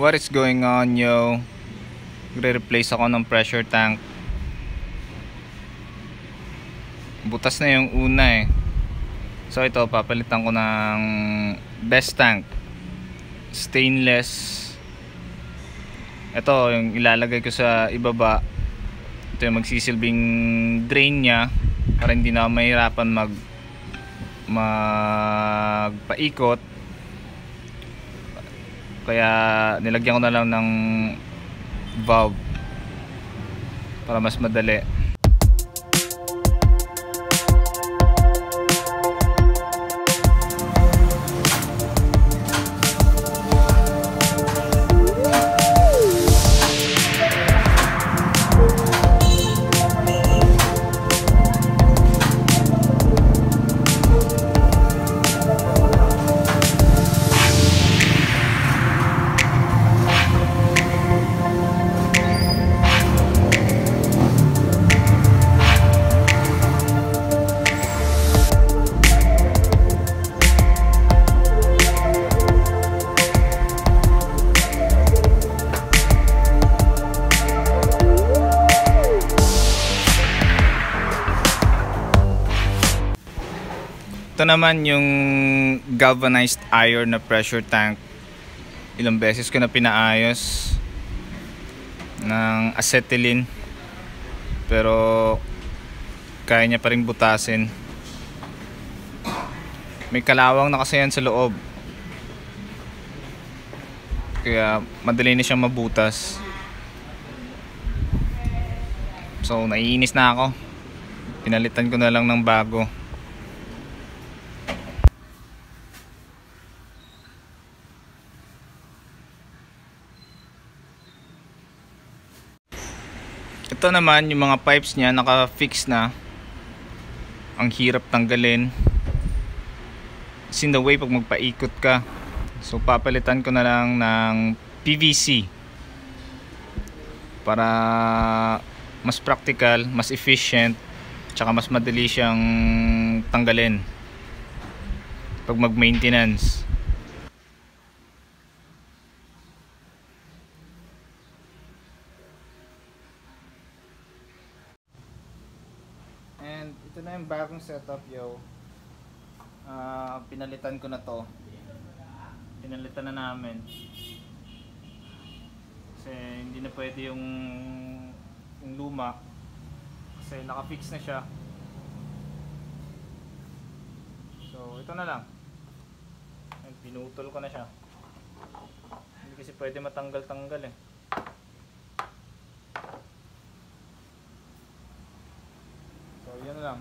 What is going on, yo? Re-replace ako ng pressure tank. Butas na yung una eh. So ito, papalitan ko ng best tank. Stainless. Ito yung ilalagay ko sa ibaba. Ito yung magsisilbing drain nya para hindi na mahirapan magpaikot. Kaya nilagyan ko na lang ng valve para mas madali. Ito naman yung galvanized iron na pressure tank. Ilang beses ko na pinaayos ng acetylene, pero kaya niya pa rin butasin. May kalawang na kasi yan sa loob, kaya madali na siyang mabutas. So naiinis na ako, pinalitan ko na lang ng bago. Ito naman yung mga pipes niya, naka-fix na. Ang hirap tanggalin. It's in the way pag magpaikot ka. So papalitan ko na lang ng PVC para mas practical, mas efficient, tsaka mas madali siyang tanggalin pag mag-maintenance. And ito na yung bagong setup, yo. Pinalitan ko na to. Pinalitan na namin. Kasi hindi na pwede yung luma. Kasi naka-fix na siya. So ito na lang. And pinutol ko na siya. Hindi kasi pwede matanggal-tanggal eh. So yan na lang.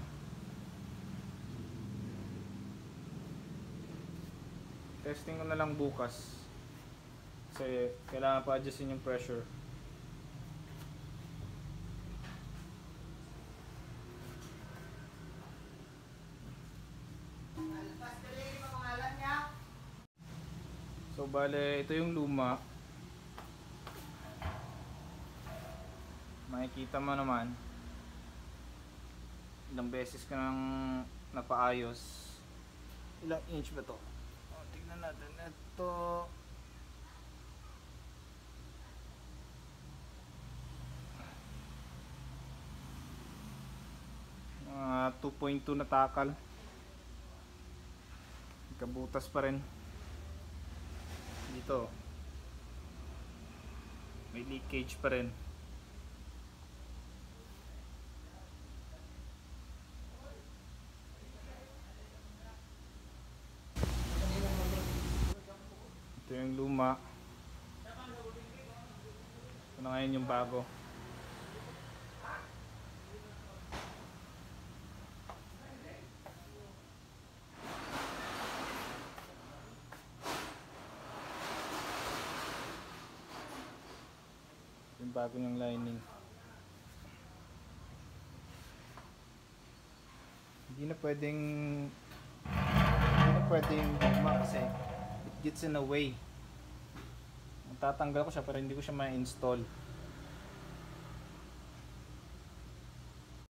Testing ko na lang bukas. Kasi kailangan pa adjustin yung pressure. So bale, ito yung luma. Makikita mo naman ilang beses ka nang napaayos. Ilang inch ba to? O, tignan natin. Ito 2.2 na takal. Kabutas pa rin. Dito may leakage pa rin. Ito yung luma. Ito na ngayon yung bago. Yung bago niyang lining. Hindi na pwedeng luma kasi it gets in the way. Matatanggal ko siya pero hindi ko siya ma-install.